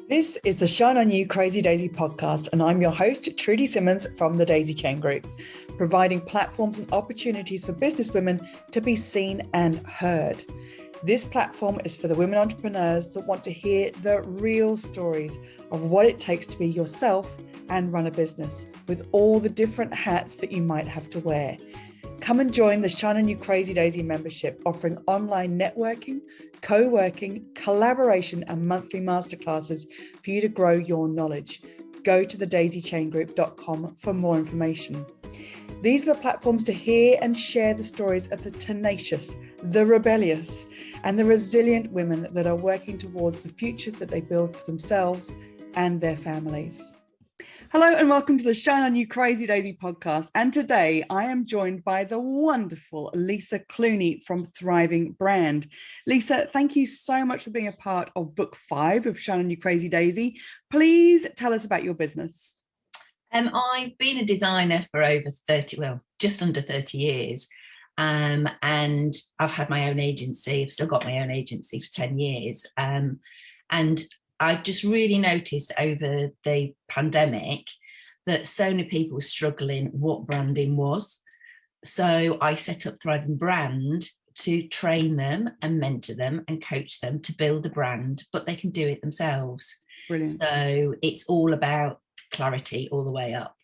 This is the Shine On You Crazy Daisy podcast, and I'm your host, Trudy Simmons from the Daisy Chain Group, providing platforms and opportunities for businesswomen to be seen and heard. This platform is for the women entrepreneurs that want to hear the real stories of what it takes to be yourself and run a business with all the different hats that you might have to wear. Come and join the Shine On You Crazy Daisy membership, offering online networking, co-working, collaboration, and monthly masterclasses for you to grow your knowledge. Go to thedaisychaingroup.com for more information. These are the platforms to hear and share the stories of the tenacious, the rebellious, and the resilient women that are working towards the future that they build for themselves and their families. Hello and welcome to the Shine On You Crazy Daisy podcast. And today I am joined by the wonderful Lisa Clunie from Thriving Brand. Lisa, thank you so much for being a part of book 5 of Shine On You Crazy Daisy. Please tell us about your business. I've been a designer for just under 30 years. And I've had my own agency. I've still got my own agency for 10 years. And I just really noticed over the pandemic that so many people were struggling what branding was. So I set up Thriving Brand to train them and mentor them and coach them to build a brand, but they can do it themselves. Brilliant. So it's all about clarity all the way up.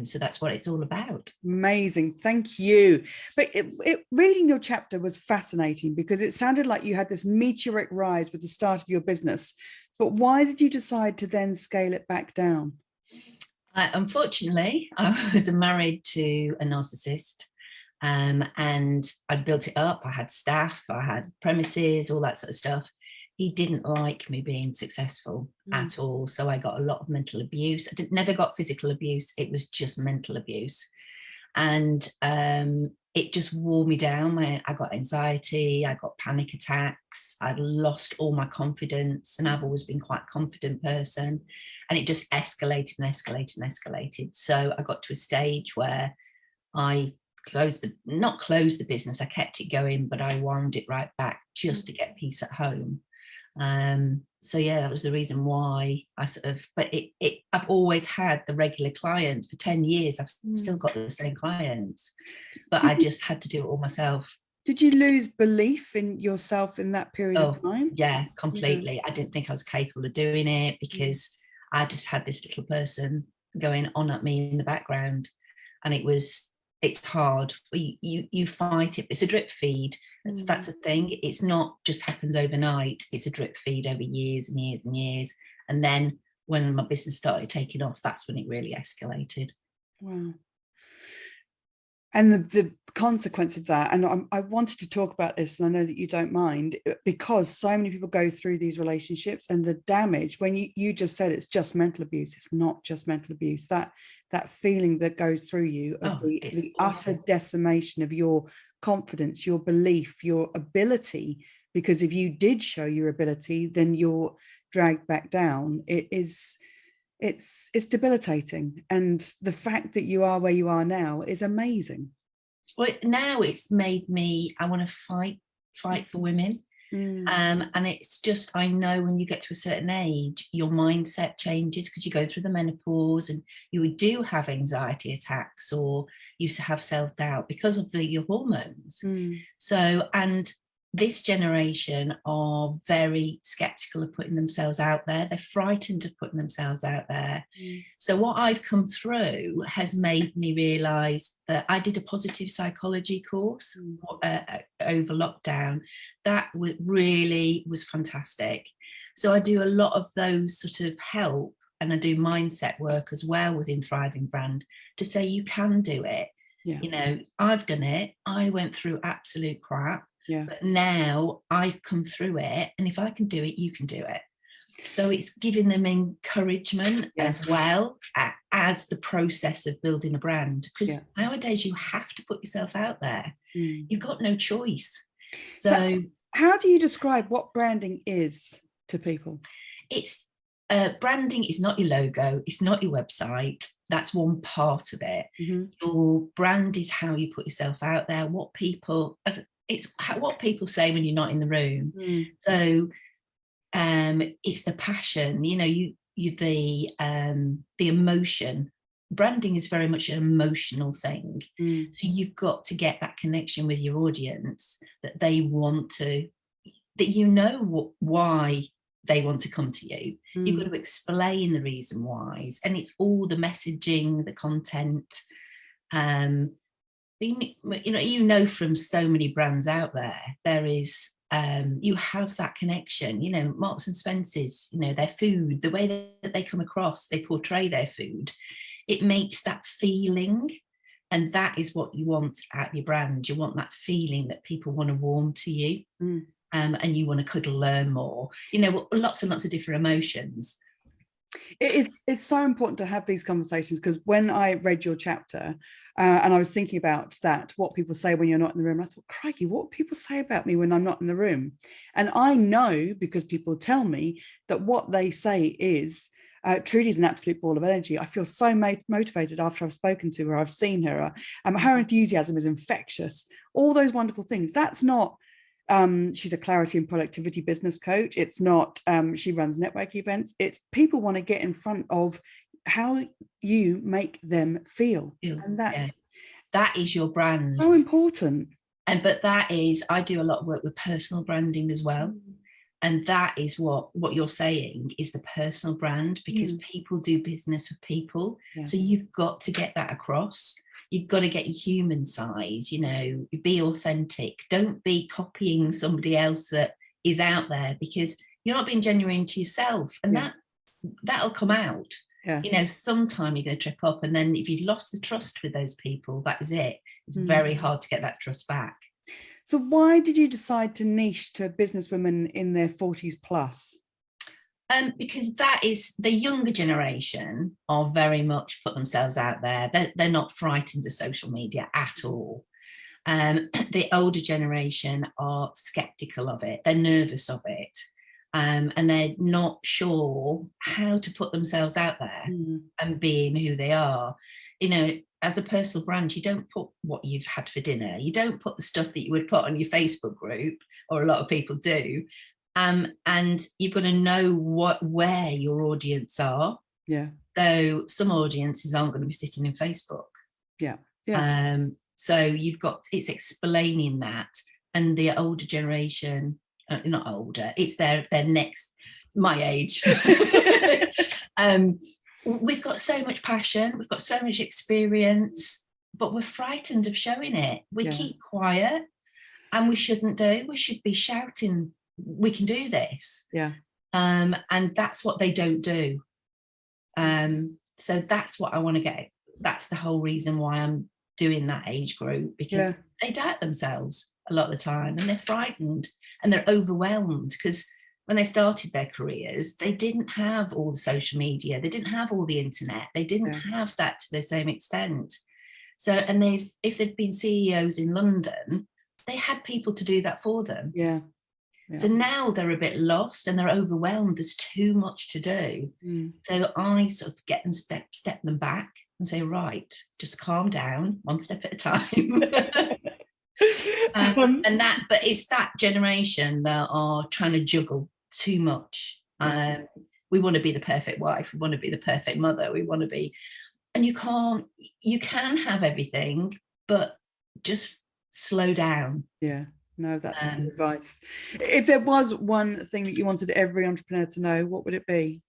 So that's what it's all about. Amazing. Thank you. But reading your chapter was fascinating because it sounded like you had this meteoric rise with the start of your business. But why did you decide to then scale it back down? Unfortunately, I was married to a narcissist, and I built it up. I had staff, I had premises, all that sort of stuff. He didn't like me being successful at all. So I got a lot of mental abuse. Never got physical abuse. It was just mental abuse. And it just wore me down. I got anxiety. I got panic attacks. I'd lost all my confidence. And I've always been quite a confident person. And it just escalated and escalated and escalated. So I got to a stage where I not closed the business. I kept it going, but I wound it right back just to get peace at home. So yeah, that was the reason why I've always had the regular clients for 10 years. I've still got the same clients, but I just had to do it all myself. Did you lose belief in yourself in that period of time? Yeah, completely. Yeah. I didn't think I was capable of doing it because I just had this little person going on at me in the background, and it's hard. You fight it. It's a drip feed. That's the thing. It's not just happens overnight. It's a drip feed over years and years and years. And then when my business started taking off, that's when it really escalated. Wow. And the consequence of that, and I wanted to talk about this, and I know that you don't mind, because so many people go through these relationships and the damage, when you just said it's just mental abuse, it's not just mental abuse, that feeling that goes through you of the utter decimation of your confidence, your belief, your ability, because if you did show your ability, then you're dragged back down. It's debilitating, and the fact that you are where you are now is amazing. Well, now it's made me, I want to fight for women. And it's just, I know when you get to a certain age, your mindset changes because you go through the menopause and you do have anxiety attacks or used to have self-doubt because of your hormones. So, and this generation are very skeptical of putting themselves out there. They're frightened of putting themselves out there. So what I've come through has made me realise that I did a positive psychology course over lockdown. That really was fantastic. So I do a lot of those sort of help, and I do mindset work as well within Thriving Brand to say you can do it. Yeah. You know, I've done it. I went through absolute crap. Yeah. But now I've come through it, and if I can do it, you can do it. So it's giving them encouragement as well as the process of building a brand, because nowadays you have to put yourself out there. You've got no choice. So how do you describe what branding is to people? It's branding is not your logo, it's not your website. That's one part of it. Your brand is how you put yourself out there, it's what people say when you're not in the room. So It's the passion, the emotion. Branding is very much an emotional thing. So you've got to get that connection with your audience, that they want to, that why they want to come to you. You've got to explain the reason whys, and it's all the messaging, the content. From so many brands out there is you have that connection. Marks and Spencer's, their food, the way that they come across, they portray their food, it makes that feeling, and that is what you want at your brand. You want that feeling that people want to warm to you, and you want to cuddle, learn more, lots and lots of different emotions. It's so important to have these conversations, because when I read your chapter and I was thinking about that, what people say when you're not in the room, I thought, crikey, what would people say about me when I'm not in the room? And I know, because people tell me, that what they say is, Trudy's an absolute ball of energy. I feel so motivated after I've spoken to her, I've seen her. Her enthusiasm is infectious. All those wonderful things. That's not, she's a clarity and productivity business coach. It's not, she runs network events. It's people want to get in front of how you make them feel. And that is your brand. So important. But I do a lot of work with personal branding as well. And that is what you're saying is the personal brand, because people do business with people. So you've got to get that across. You've got to get your human side, be authentic. Don't be copying somebody else that is out there, because you're not being genuine to yourself. And that'll come out. Sometime you're going to trip up. And then if you've lost the trust with those people, that is it. It's very hard to get that trust back. So why did you decide to niche to businesswomen in their 40s plus? Because that is, the younger generation are very much put themselves out there. They're not frightened of social media at all. The older generation are skeptical of it. They're nervous of it. And they're not sure how to put themselves out there and being who they are. As a personal brand, you don't put what you've had for dinner. You don't put the stuff that you would put on your Facebook group, or a lot of people do. And you've got to know where your audience are. So some audiences aren't going to be sitting in Facebook. So it's explaining that. And the older generation, not older, it's their next, my age. We've got so much passion, we've got so much experience, but we're frightened of showing it. We keep quiet, and we shouldn't do. We should be shouting, we can do this. And that's what they don't do. So that's what I want to get. That's the whole reason why I'm doing that age group, because they doubt themselves a lot of the time, and they're frightened and they're overwhelmed, because when they started their careers, they didn't have all the social media, they didn't have all the internet, they didn't have that to the same extent. So, and if they've been CEOs in London, they had people to do that for them. So now they're a bit lost and they're overwhelmed. There's too much to do. So I sort of get them, step them back and say, right, just calm down, one step at a time. But it's that generation that are trying to juggle too much. We want to be the perfect wife, we want to be the perfect mother, we want to be, and you can have everything, but just slow down. No, that's good advice. If there was one thing that you wanted every entrepreneur to know, what would it be?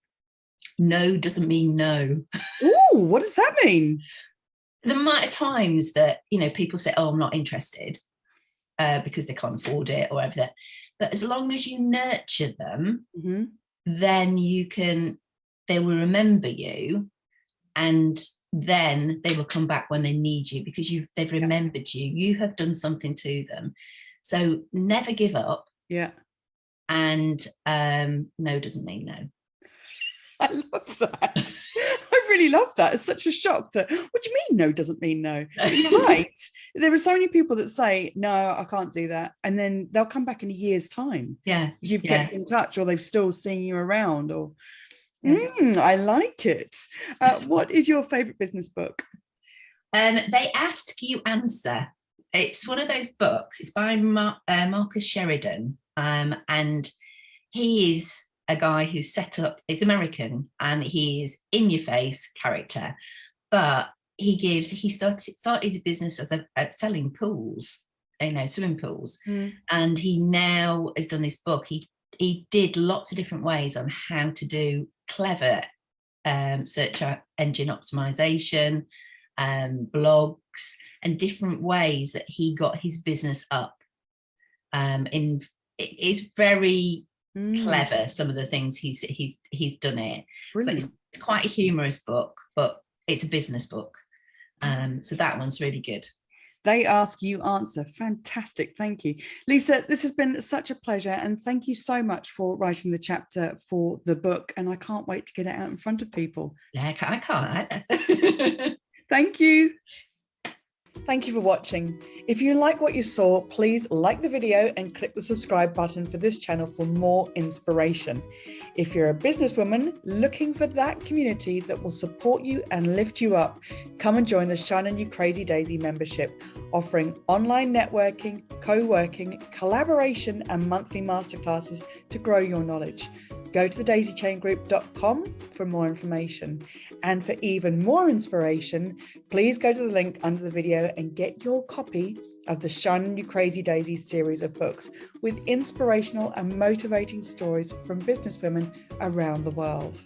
No doesn't mean no. Oh, what does that mean? The amount of times that people say, oh, I'm not interested, because they can't afford it or everything. But as long as you nurture them, then they will remember you, and then they will come back when they need you, because they've remembered you. You have done something to them. So never give up. And no doesn't mean no. I love that. I really love that. It's such a shock to, what do you mean no doesn't mean no? You're right. There are so many people that say, no, I can't do that. And then they'll come back in a year's time. You've kept in touch, or they've still seen you around, or I like it. What is your favorite business book? They Ask, You Answer. It's one of those books. It's by Marcus Sheridan. And he is a guy who set up, it's American, and he's in your face character, but he started his business as at selling pools, swimming pools. And he now has done this book. He did lots of different ways on how to do clever search engine optimization, blogs, and different ways that he got his business up. It's very clever, some of the things he's done it. Brilliant. But it's quite a humorous book, but it's a business book. So that one's really good. They ask, you answer. Fantastic. Thank you. Lisa, this has been such a pleasure. And thank you so much for writing the chapter for the book. And I can't wait to get it out in front of people. Yeah, I can't. Thank you. Thank you for watching. If you like what you saw, please like the video and click the subscribe button for this channel for more inspiration. If you're a businesswoman looking for that community that will support you and lift you up, come and join the Shine On You Crazy Daisy membership, offering online networking, co-working, collaboration, and monthly masterclasses to grow your knowledge. Go to thedaisychaingroup.com for more information. And for even more inspiration, please go to the link under the video and get your copy of the Shine On You Crazy Daisy series of books with inspirational and motivating stories from businesswomen around the world.